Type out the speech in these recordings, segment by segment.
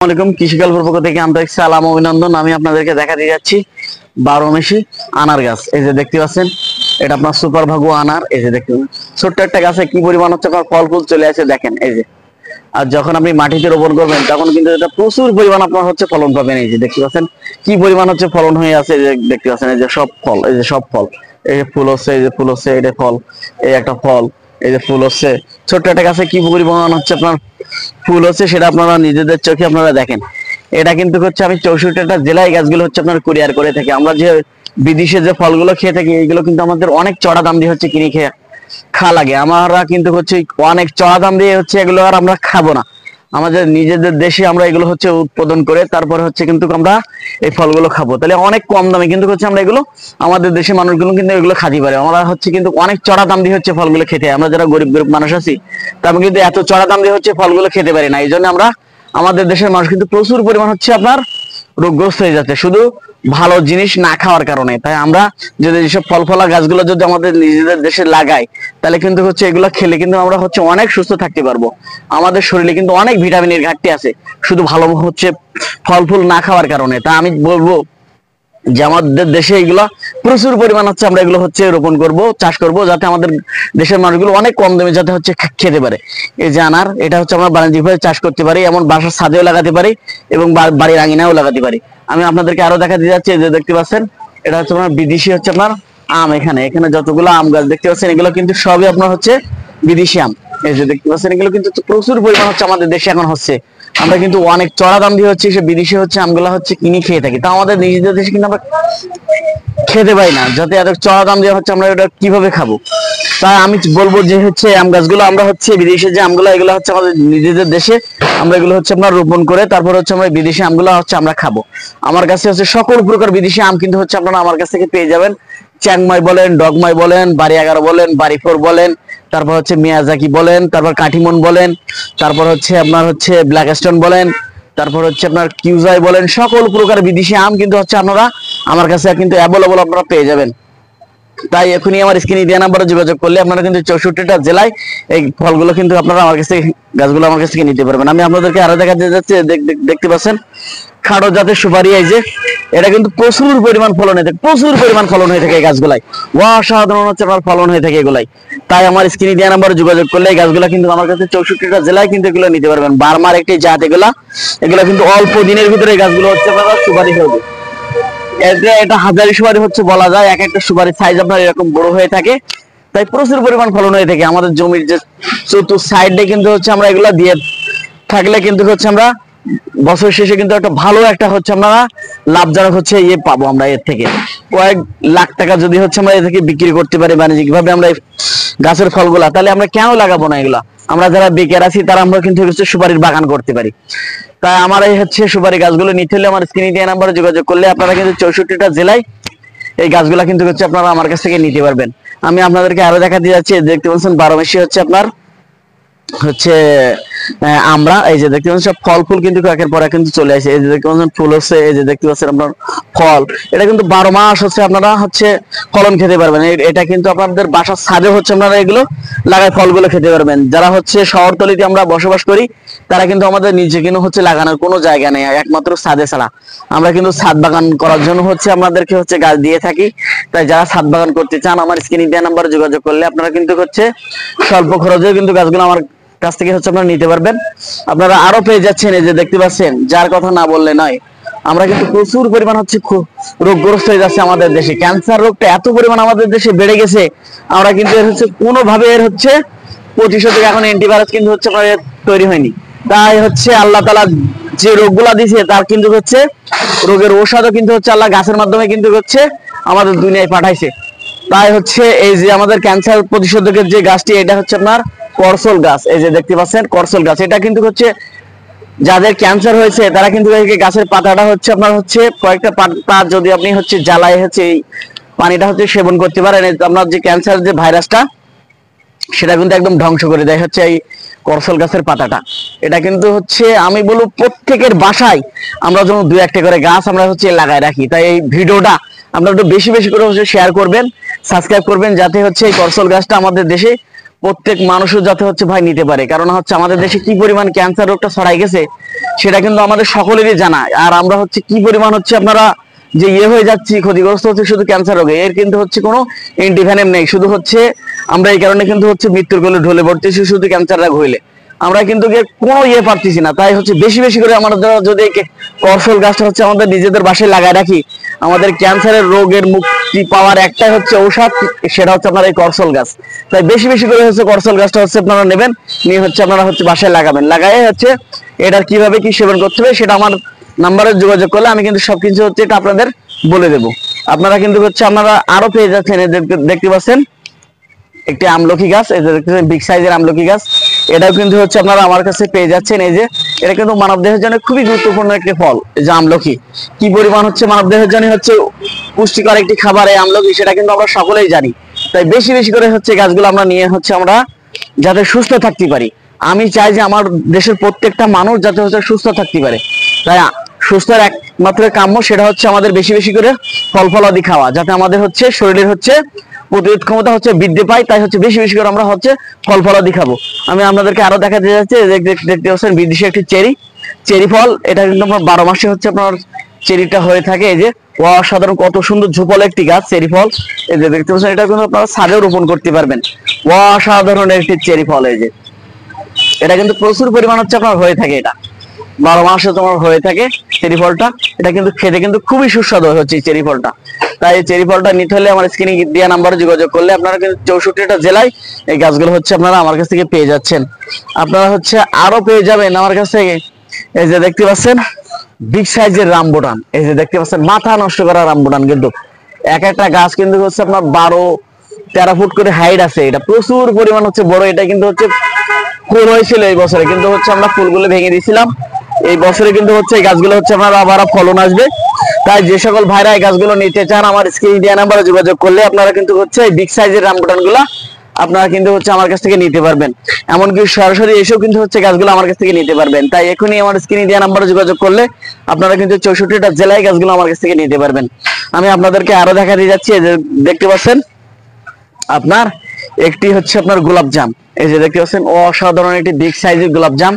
আসসালামু আলাইকুম, কৃষিকালপুর পক্ষ থেকে আন্তরিক সালাম অভিনন্দন। আমি আপনাদেরকে দেখাতে যাচ্ছি 12 মাসি আনার গাছ। এই যে দেখতে পাচ্ছেন, এটা আপনার সুপার ভাগু আনার। এই যে দেখতে ছোট্ট একটা গাছে কি পরিমাণ হচ্ছে আপনার ফল ফুল চলে আসে দেখেন। এই যে আর যখন আপনি মাটিতে রোপণ করবেন তখন কিন্তু এটা প্রচুর পরিমাণ আপনার হচ্ছে ফলন পাবেন। এই যে দেখতে পাচ্ছেন কি পরিমাণ হচ্ছে ফলন হয়ে আছে। এই যে দেখতে পাচ্ছেন, এই যে সব ফল, এই যে সব ফল, এই যে ফুল হচ্ছে, এই যে ফুল হচ্ছে, এটা ফল, এই একটা ফল, এই যে ফুল হচ্ছে। ছোট্ট একটা গাছে কি পরিমাণ হচ্ছে আপনার ফুল হচ্ছে সেটা আপনারা নিজেদের চোখে আপনারা দেখেন। এটা কিন্তু হচ্ছে আমি 64টা জেলায় গাছগুলো হচ্ছে আপনার কুরিয়ার করে থাকি। আমরা যে বিদেশে যে ফলগুলো খেয়ে থাকি এইগুলো কিন্তু আমাদের অনেক চড়া দাম দিয়ে হচ্ছে কিনে খেয়ে খা লাগে। আমরা কিন্তু হচ্ছে অনেক চড়া দাম দিয়ে হচ্ছে এগুলো আর আমরা খাবো না। আমাদের নিজেদের দেশে আমরা এগুলো হচ্ছে উৎপাদন করে তারপরে হচ্ছে কিন্তু আমরা এই ফলগুলো খাবো। তাহলে অনেক কম দামে কিন্তু হচ্ছে আমরা এগুলো আমাদের দেশের মানুষগুলো কিন্তু এগুলো খাতে পারে। আমরা হচ্ছে কিন্তু অনেক চড়া দাম দিয়ে হচ্ছে ফলগুলো খেতে, আমরা যারা গরিব গরিব মানুষ আছি তারপর কিন্তু এত চড়া দাম দিয়ে হচ্ছে ফলগুলো খেতে পারি না। এই জন্য আমরা আমাদের দেশের মানুষ কিন্তু প্রচুর পরিমাণ হচ্ছে আপনার রোগগ্রস্ত হয়ে যাচ্ছে শুধু ভালো জিনিস না খাওয়ার কারণে। তাই আমরা যদি এইসব ফল ফলা গাছগুলো যদি আমাদের নিজেদের দেশে লাগাই তাহলে কিন্তু হচ্ছে এগুলো খেলে কিন্তু আমরা হচ্ছে অনেক সুস্থ থাকতে পারবো। আমাদের শরীরে কিন্তু অনেক ভিটামিনের ঘাটতি আছে শুধু ভালো হচ্ছে ফল ফুল না খাওয়ার কারণে। তা আমি বলবো যে আমাদের দেশে এগুলো প্রচুর পরিমাণ হচ্ছে আমরা এগুলো হচ্ছে রোপণ করব, চাষ করব, যাতে আমাদের দেশের মানুষগুলো অনেক কম দামে যাতে হচ্ছে খেতে পারে। এই যে আনার, এটা হচ্ছে আমরা বাণিজ্যিকভাবে চাষ করতে পারি, এমন বাসার ছাদেও লাগাতে পারি এবং বাড়ির আঙিনাও লাগাতে পারি। আমি আপনাদেরকে আরো দেখাতে যাচ্ছি, যে দেখতে পাচ্ছেন এটা হচ্ছে আপনার বিদেশি হচ্ছে আপনার আম। এখানে এখানে যতগুলো আম গাছ দেখতে পাচ্ছেন এগুলো কিন্তু সবই আপনার হচ্ছে বিদেশি আম। এই যে দেখতে পাচ্ছেন এগুলো কিন্তু প্রচুর পরিমাণ হচ্ছে আমাদের দেশে এখন হচ্ছে। আমরা কিন্তু অনেক চড়া দাম দিয়ে হচ্ছে সে বিদেশি হচ্ছে আমগুলা হচ্ছে কিনে খেয়ে থাকি, তা আমাদের নিজেদের দেশে কিন্তু আমরা খেতে পাই না। যাতে এত চড়া দাম দিয়ে হচ্ছে আমরা এটা কিভাবে খাবো। তাই আমি বলবো যে হচ্ছে আম গাছগুলো আমরা হচ্ছে বিদেশে যে আমগুলো এগুলো হচ্ছে আমাদের নিজেদের দেশে আমরা এগুলো হচ্ছে আমরা রোপণ করে তারপর হচ্ছে আমরা বিদেশি আমগুলো হচ্ছে আমরা খাবো। আমার কাছে হচ্ছে সকল প্রকার বিদেশি আম কিন্তু হচ্ছে আপনারা আমার কাছ থেকে পেয়ে যাবেন। চ্যাংমাই বলেন, ডগমাই বলেন, বাড়ি 11 বলেন, বাড়ি 4 বলেন, তারপর হচ্ছে মিয়াজাকি বলেন, তারপর কাঠিমন বলেন, তারপর হচ্ছে আপনার হচ্ছে ব্ল্যাক স্টোন বলেন, তারপর হচ্ছে আপনার কিউজাই বলেন, সকল প্রকার বিদেশি আম কিন্তু হচ্ছে আপনারা আমার কাছে কিন্তু অ্যাভেলেবল আপনারা পেয়ে যাবেন। তাই এখনই আমার স্ক্রিনে দেওয়া নাম্বারে যোগাযোগ করলে আপনারা কিন্তু 64টা জেলায় এই ফলগুলো কিন্তু আপনারা আমার কাছ থেকে গাছগুলো আমার কাছ থেকে নিতে পারবেন। আমি আপনাদেরকে আরো দেখাতে যাচ্ছি, দেখতে পাচ্ছেন খাড়ো জাতের সুপারি। এই যে এটা কিন্তু প্রচুর পরিমাণ ফলন হয়ে থাকে, প্রচুর পরিমাণ ফলন হয়ে থাকে এই গাছগুলাই, অসাধারণ হচ্ছে আপনার ফলন হয়ে থাকে এগুলাই। তাই আমার স্ক্রিনে দেওয়া নাম্বারে যোগাযোগ করলে এই গাছগুলো কিন্তু আমার কাছে 64টা জেলায় কিন্তু এগুলো নিতে পারবেন। বার্মার একটি জাত এগুলা কিন্তু অল্প দিনের ভিতরে এই গাছগুলো হচ্ছে আপনারা সুপারি হবে। এটা হাজারি সুপারি হচ্ছে বলা যায়, এক একটা সুপারির সাইজ আপনার এরকম বড় হয়ে থাকে। তাই প্রচুর পরিমাণ ফলন হয়ে থাকে। আমাদের জমির যে চতুর্থ সাইডে কিন্তু হচ্ছে আমরা এগুলা দিয়ে থাকলে কিন্তু হচ্ছে আমরা বছর শেষে কিন্তু একটা ভালো একটা হচ্ছে আমরা লাভজনক হচ্ছে ইয়ে পাবো। আমরা এর থেকে কয়েক লাখ টাকা যদি হচ্ছে আমরা এর থেকে বিক্রি করতে পারি বাণিজ্যিক ভাবে আমরা গাছের ফলগুলা, তাহলে আমরা কেন লাগাবো না এগুলা। আমরা যারা বেকার আছি তারা আমরা কিন্তু হচ্ছে সুপারির বাগান করতে পারি। তাই আমার এই হচ্ছে সুপারি গাছগুলো নিতে হলে আমার স্ক্রিনে দেওয়া নাম্বারে যোগাযোগ করলে আপনারা কিন্তু 64টা জেলায় এই গাছগুলা কিন্তু হচ্ছে আপনারা আমার কাছ থেকে নিতে পারবেন। আমি আপনাদেরকে আরো দেখাতে যাচ্ছি, দেখতে পাচ্ছেন 12 মাসি হচ্ছে আপনার হচ্ছে আমরা এই যে দেখতে পাচ্ছেন সব ফল ফুল কিন্তু একের পর এক কিন্তু চলে আসে। এই যে দেখতে পাচ্ছেন ফুল হচ্ছে, এই যে দেখতে পাচ্ছেন আপনার ফল। এটা কিন্তু 12 মাস হচ্ছে আপনারা হচ্ছে ফলন খেতে পারবেন। এটা কিন্তু আপনাদের বাসার ছাদে হচ্ছে আপনারা এগুলো লাগায় ফলগুলো খেতে পারবেন। যারা হচ্ছে শহরতলিতে আমরা বসবাস করি তারা কিন্তু আমাদের নিজে কিন্তু হচ্ছে লাগানোর কোনো জায়গা নেই, একমাত্র ছাদে ছাড়া। আমরা কিন্তু ছাদ বাগান করার জন্য হচ্ছে আমাদেরকে হচ্ছে গাছ দিয়ে থাকি। তাই যারা ছাদ বাগান করতে চান আমার স্ক্রিনে দেওয়া নাম্বারে যোগাযোগ করলে আপনারা কিন্তু হচ্ছে স্বল্প খরচে কিন্তু গাছগুলো আমার কাছ থেকে হচ্ছে আপনারা নিতে পারবেন। আপনারা আরো পেয়ে যাচ্ছেন, এই যে দেখতে পাচ্ছেন, যার কথা না বললে নয়, আমরা কিন্তু প্রচুর পরিমাণ হচ্ছে রোগগ্রস্ত হয়ে যাচ্ছে আমাদের দেশে। ক্যান্সার রোগটা এত পরিমাণ আমাদের দেশে বেড়ে গেছে, আমরা কিন্তু এর হচ্ছে কোনোভাবে এর হচ্ছে প্রতিষেধক এখন অ্যান্টিভাইরাস কিন্তু হচ্ছে আপনার তৈরি হয়নি। তাই হচ্ছে আল্লাহ তাআলা যে রোগগুলা দিয়েছে তার কিন্তু হচ্ছে রোগের ঔষধও কিন্তু হচ্ছে আল্লাহ গাছের মাধ্যমে কিন্তু হচ্ছে আমাদের দুনিয়ায় পাঠাইছে। তাই হচ্ছে এই যে আমাদের ক্যান্সার প্রতিষেধকের যে গাছটি এটা হচ্ছে আপনার করসল গাছ। এই যে দেখতে পাচ্ছেন করসল গাছ, এটা কিন্তু হচ্ছে যাদের ক্যান্সার হয়েছে তারা কিন্তু এই গাছের পাতাটা হচ্ছে আপনার হচ্ছে কয়েকটা পাতা যদি আপনি হচ্ছে জ্বালায় হচ্ছে এই পানিটা হচ্ছে সেবন করতে পারেন, আপনার যে ক্যান্সার যে ভাইরাসটা সেটা কিন্তু একদম ধ্বংস করে দেয় হচ্ছে এই করসল গাছের পাতাটা। এটা কিন্তু হচ্ছে আমি বলবো প্রত্যেকের বাসায় আমরা যখন 2-1টা করে গাছ আমরা হচ্ছে লাগায় রাখি। তাই এই ভিডিওটা আমরা একটু বেশি বেশি করে হচ্ছে শেয়ার করবেন, সাবস্ক্রাইব করবেন, যাতে হচ্ছে এই করসল গাছটা আমাদের দেশে প্রত্যেক মানুষও যাতে হচ্ছে ভাই নিতে পারে। কারণ হচ্ছে আমাদের দেশে কি পরিমাণ ক্যান্সার রোগটা ছড়াই গেছে সেটা কিন্তু আমাদের সকলেরই জানা। আর আমরা হচ্ছে কি পরিমাণ হচ্ছে আপনারা যে হয়ে যাচ্ছি, ক্ষতিগ্রস্ত হচ্ছে শুধু ক্যান্সার রোগে, এর কিন্তু হচ্ছে কোনো এন্টিভেনম নেই। শুধু হচ্ছে আমরা এই কারণে কিন্তু হচ্ছে মৃত্যুর কোলে ঢলে পড়তেছি শুধু ক্যান্সার রোগ হইলে, আমরা কিন্তু কোনো পারতেছি না। তাই হচ্ছে বেশি বেশি করে আমরা যদি করফল গাছটা হচ্ছে আমাদের নিজেদের বাসায় লাগায় রাখি, আমাদের ক্যান্সারের রোগের মুক্তি পাওয়ার একটাই হচ্ছে ঔষধ, সেটা হচ্ছে আপনার এই করফল গাছ। তাই বেশি বেশি করে হচ্ছে করফল গাছটা হচ্ছে আপনারা নেবেন, নিয়ে হচ্ছে আপনারা হচ্ছে বাসায় লাগাবেন। লাগাই হচ্ছে এটার কিভাবে কি সেবন করতে হবে সেটা আমার নাম্বারে যোগাযোগ করলে আমি কিন্তু সবকিছু হচ্ছে এটা আপনাদের বলে দেব। আপনারা কিন্তু হচ্ছে আপনারা আরো পেয়ে যাচ্ছেন, দেখতে পাচ্ছেন একটি আমলকি গাছ, এই যে দেখতেছেন বিগ সাইজের আমলকি গাছ, এটাও কিন্তু হচ্ছে আপনারা আমার কাছে পেয়ে যাচ্ছেন। এই যে এটা কিন্তু মানব দেহের জন্য খুবই গুরুত্বপূর্ণ একটি ফল। এই যে আমলকি কি পরিমাণ হচ্ছে মানব দেহের জন্য হচ্ছে পুষ্টিকর একটি খাবার এই আমলকি, সেটা কিন্তু আমরা সকলেই জানি। তাই বেশি বেশি করে হচ্ছে গাছগুলো আমরা নিয়ে হচ্ছে আমরা যাতে সুস্থ থাকতে পারি। আমি চাই যে আমার দেশের প্রত্যেকটা মানুষ যাতে হচ্ছে সুস্থ থাকতে পারে। তাই সুস্থের একমাত্র কাম্য সেটা হচ্ছে আমাদের বেশি বেশি করে ফল ফলাদি খাওয়া, যাতে আমাদের হচ্ছে শরীরের হচ্ছে প্রতিরোধ ক্ষমতা হচ্ছে বৃদ্ধি পায়। তাই হচ্ছে বেশি বেশি করে আমরা হচ্ছে ফল ফলাদি খাবো। আমি আপনাদেরকে আরো দেখাতে যাচ্ছি, দেখতে পাচ্ছেন বিদেশি একটি চেরি ফল, এটা কিন্তু আপনার 12 মাসে হচ্ছে আপনার চেরিটা হয়ে থাকে। এই যে অসাধারণ কত সুন্দর ঝোপালো একটি গাছ চেরি ফল, এই যে দেখতে পাচ্ছেন, এটা কিন্তু আপনারা ছাদেও রোপণ করতে পারবেন। অসাধারণ একটি চেরি ফল, এই যে এটা কিন্তু প্রচুর পরিমাণ হচ্ছে আপনার হয়ে থাকে, এটা 12 মাসে তোমার হয়ে থাকে চেরি ফলটা। এটা কিন্তু খেতে কিন্তু খুবই সুস্বাদু হচ্ছে এই চেরি ফলটা। তাই এই চেরি ফলটা নিতে হলে আমার স্ক্রিনে দেওয়া নাম্বারে যোগাযোগ করলে আপনারা কিন্তু 64টা জেলায় এই গাছগুলো হচ্ছে আপনারা আমার কাছ থেকে পেয়ে যাচ্ছেন। আপনারা হচ্ছে আরো পেয়ে যাবেন আমার কাছ থেকে। এই যে দেখতে পাচ্ছেন বিগ সাইজের রামবুটান, এই যে দেখতে পাচ্ছেন মাথা নষ্ট করা রামবুটান, কিন্তু এক একটা গাছ কিন্তু হচ্ছে আপনার 12-13 ফুট করে হাইট আছে। এটা প্রচুর পরিমাণ হচ্ছে বড়। এটা কিন্তু হচ্ছে ফুল হয়েছিল এই বছরে, কিন্তু হচ্ছে আমরা ফুলগুলো ভেঙে দিয়েছিলাম। এই বছরে কিন্তু হচ্ছে এই গাছগুলো হচ্ছে আপনার আবার ফলন আসবে। তাই যে সকল ভাইরা এই গাছগুলো নিতে চান আমার স্ক্রিনে দেওয়া নাম্বারে যোগাযোগ করলে আপনারা কিন্তু হচ্ছে এই বিগ সাইজের রামবুটান গুলা আপনারা কিন্তু হচ্ছে আমার কাছ থেকে নিতে পারবেন। এমনকি সরাসরি এসেও কিন্তু হচ্ছে গাছগুলো আমার কাছ থেকে নিতে পারবেন। তাই এখনই আমার স্ক্রিনে দেওয়া নাম্বারে যোগাযোগ করলে আপনারা কিন্তু 64টা জেলায় গাছগুলো আমার কাছ থেকে নিতে পারবেন। আমি আপনাদেরকে আরো দেখা দিয়ে যাচ্ছি, যে দেখতে পাচ্ছেন আপনার একটি হচ্ছে আপনার গোলাপজাম, এই যে দেখতে পাচ্ছেন অসাধারণ একটি বিগ সাইজের গোলাপজাম।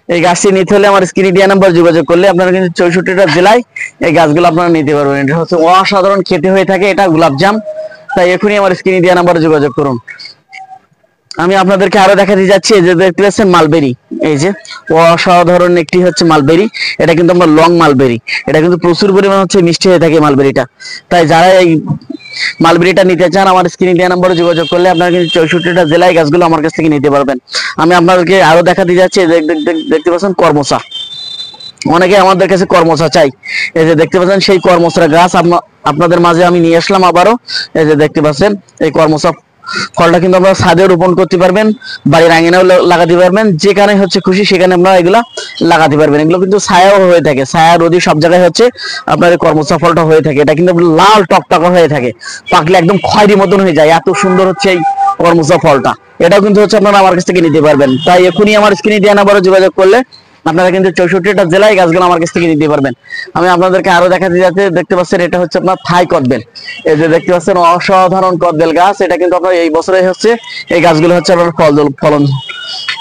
এই গাছটি নিতে হলে আমার স্ক্রিনে দেওয়া নাম্বার যোগাযোগ করলে আপনারা কিন্তু 64টা জেলায় এই গাছগুলো আপনারা নিতে পারবেন। এটা হচ্ছে অসাধারণ খেতে হয়ে থাকে এটা গোলাপজাম। তাই এখনই আমার স্ক্রিনে দেওয়া নাম্বারে যোগাযোগ করুন। আমি আপনাদেরকে আরো দেখাতে যাচ্ছি, যে দেখতে পাচ্ছেন মালবেরি, এই যে অসাধারণ একটি হচ্ছে মালবেরি। এটা কিন্তু আমরা লং মালবেরি, এটা কিন্তু প্রচুর পরিমাণ হচ্ছে মিষ্টি হয়ে থাকে মালবেরিটা। তাই যারা এই মালবেরিটা নিতে চান আমার স্ক্রিনে দেওয়া নাম্বারে যোগাযোগ করলে আপনারা কিন্তু 64টা জেলায় গাছগুলো আমার কাছ থেকে নিতে পারবেন। আমি আপনাদেরকে আরো দেখাতে যাচ্ছি, দেখতে পাচ্ছেন কর্মচা, অনেকে আমাদের কাছে কর্মচা চাই। এই যে দেখতে পাচ্ছেন সেই কর্মচা গাছ আপনাদের মাঝে আমি নিয়ে আসলাম আবারও। এই যে দেখতে পাচ্ছেন এই কর্মচা ফলটা কিন্তু আপনারা ছাদে রোপণ করতে পারবেন, বাড়ির আঙিনাও লাগাতে পারবেন, যেখানে হচ্ছে খুশি সেখানে আপনারা এগুলা লাগাতে পারবেন। এগুলো কিন্তু ছায়াও হয়ে থাকে, ছায়া রোদি সব জায়গায় হচ্ছে আপনার এই কর্মচা ফলটা হয়ে থাকে। এটা কিন্তু লাল টকটকা হয়ে থাকে, পাকলে একদম খয়েরি মতন হয়ে যায়, এত সুন্দর হচ্ছে এই কর্মচা ফলটা। এটাও কিন্তু হচ্ছে আপনারা আমার কাছ থেকে নিতে পারবেন। তাই এখনই আমার স্ক্রিনে দেওয়া নাম্বারে যোগাযোগ করলে আপনারা কিন্তু 64টা জেলায় গাছগুলো আমার কাছ থেকে নিতে পারবেন। আমি আপনাদেরকে আরো দেখাতে যাচ্ছি, দেখতে পাচ্ছেন এটা হচ্ছে আপনার থাই কদবেল, এই যে দেখতে পাচ্ছেন অসাধারণ কদবেল গাছ। এটা কিন্তু আপনার এই বছরে হচ্ছে এই গাছগুলো হচ্ছে আপনার ফলন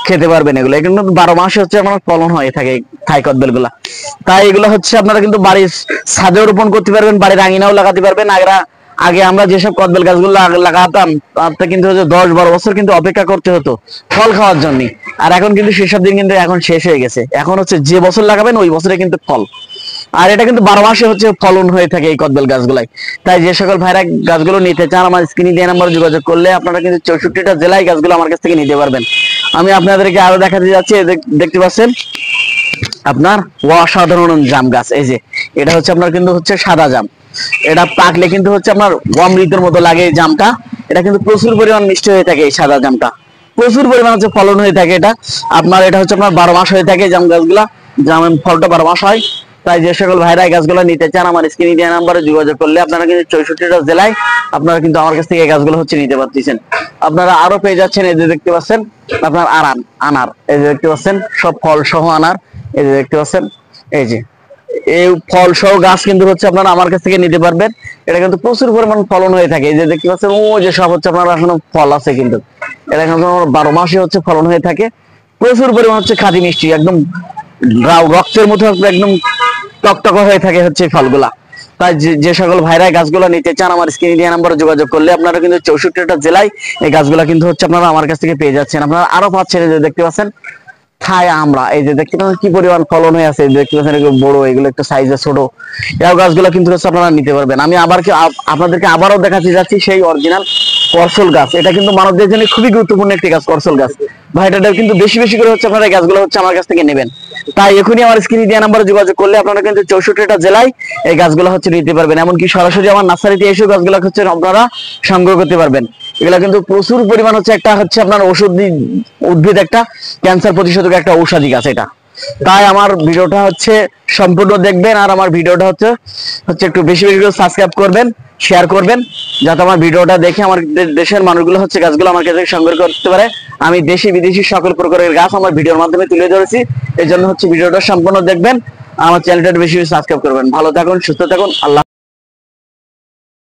খেতে পারবেন। এগুলো কিন্তু 12 মাসে হচ্ছে আপনার ফলন হয়ে থাকে থাই কদবেল গুলা। তাই এগুলো হচ্ছে আপনারা কিন্তু বাড়ির ছাদেও রোপণ করতে পারবেন, বাড়ির আঙিনাও লাগাতে পারবেন। আগে আমরা যেসব কদবেল গাছগুলো লাগাতাম তাতে কিন্তু হচ্ছে 10-12 বছর কিন্তু অপেক্ষা করতে হতো ফল খাওয়ার জন্য। আর এখন কিন্তু সেসব দিন কিন্তু এখন শেষ হয়ে গেছে। এখন হচ্ছে যে বছর লাগাবেন ওই বছরে কিন্তু ফল, আর এটা কিন্তু 12 মাসে হচ্ছে ফলন হয়ে থাকে এই কদবেল গাছগুলাই। তাই যে সকল ভাইরা গাছগুলো নিতে চান আমার স্ক্রিনে দেওয়া নাম্বারে যোগাযোগ করলে আপনারা কিন্তু 64টা জেলায় গাছগুলো আমার কাছ থেকে নিতে পারবেন। আমি আপনাদেরকে আরো দেখাতে যাচ্ছি, দেখতে পাচ্ছেন আপনার অসাধারণ জাম গাছ। এই যে এটা হচ্ছে আপনার কিন্তু হচ্ছে সাদা জাম, এটা পাকলে কিন্তু হচ্ছে আপনার অমৃতের মতো লাগে এই জামটা। এটা কিন্তু প্রচুর পরিমাণ মিষ্টি হয়ে থাকে এই সাদা জামটা, প্রচুর পরিমাণ হচ্ছে ফলন হয়ে থাকে। এটা হচ্ছে আপনার 12 মাস হয়ে থাকে জাম গাছগুলা, জামের ফলটা 12 মাস হয়। তাই যে সকল ভাইরা এই গাছগুলো নিতে চান আমার স্ক্রিনে দেওয়া নাম্বারে যোগাযোগ করলে আপনারা কিন্তু 64টা জেলায় আপনারা কিন্তু আমার কাছ থেকে এই গাছগুলো হচ্ছে নিতে পারতেছেন। আপনারা আরো পেয়ে যাচ্ছেন, এই যে দেখতে পাচ্ছেন আপনার আনার, এই যে দেখতে পাচ্ছেন সব ফল সহ আনার, এই যে দেখতে পাচ্ছেন এই যে এই ফল সহ গাছ কিন্তু হচ্ছে আপনারা আমার কাছ থেকে নিতে পারবেন। এটা কিন্তু প্রচুর পরিমাণ ফলন হয়ে থাকে। এই যে দেখতে পাচ্ছেন ও যে সব হচ্ছে আপনার এখনো ফল আছে, কিন্তু এটা কিন্তু 12 মাসে হচ্ছে ফলন হয়ে থাকে। প্রচুর পরিমাণ হচ্ছে খাঁটি মিষ্টি, একদম রক্তের মতো একদম টকটক হয়ে থাকে হচ্ছে এই ফলগুলা। তাই যে সকল ভাইরা গাছগুলো নিতে চান আমার স্ক্রিনে দেওয়া নাম্বারে যোগাযোগ করলে আপনারা কিন্তু 64টা জেলায় এই গাছগুলো কিন্তু হচ্ছে আপনারা আমার কাছ থেকে পেয়ে যাচ্ছেন। আপনারা আরো পাচ্ছেন, যে দেখতে পাচ্ছেন থাই আমরা, এই যে দেখতে পাচ্ছেন কি পরিমাণ ফলন হয়ে আছে, দেখতে পাচ্ছেন এগুলো বড়, এগুলো একটু সাইজে ছোট, এই গাছগুলো কিন্তু হচ্ছে আপনারা নিতে পারবেন। আমি আপনাদেরকে আবারও দেখাতে যাচ্ছি সেই অরিজিনাল করসল গাছ। এটা কিন্তু মানবদের জন্য খুবই গুরুত্বপূর্ণ একটি গাছ, করসল গাছ। ভাইটা কিন্তু বেশি বেশি করে হচ্ছে আপনারা এই গাছগুলো হচ্ছে আমার কাছ থেকে নেবেন। তাই এখনই আমার স্ক্রিনে দেওয়া নাম্বারে যোগাযোগ করলে আপনারা কিন্তু 64টা জেলায় এই গাছগুলো হচ্ছে নিতে পারবেন। এমনকি সরাসরি আমার নার্সারিতে এসে গাছগুলো হচ্ছে আপনারা সংগ্রহ করতে পারবেন। এগুলা কিন্তু প্রচুর পরিমাণ হচ্ছে একটা হচ্ছে আপনার ঔষধি উদ্ভিদ, একটা ক্যান্সার প্রতিষেধক একটা ঔষধি গাছ এটা। তাই আমার ভিডিওটা হচ্ছে সম্পূর্ণ দেখবেন, আর আমার ভিডিওটা হচ্ছে একটু বেশি বেশি করে সাবস্ক্রাইব করবেন, শেয়ার করবেন, যাতে আমার ভিডিওটা দেখে আমার দেশের মানুষগুলো হচ্ছে গাছগুলো আমার কাছে সংগ্রহ করতে পারে। আমি দেশি বিদেশি সকল প্রকারের গাছ আমার ভিডিওর মাধ্যমে তুলে ধরেছি, এই জন্য হচ্ছে ভিডিওটা সম্পূর্ণ দেখবেন, আমার চ্যানেলটা বেশি বেশি সাবস্ক্রাইব করবেন। ভালো থাকুন, সুস্থ থাকুন, আল্লাহ।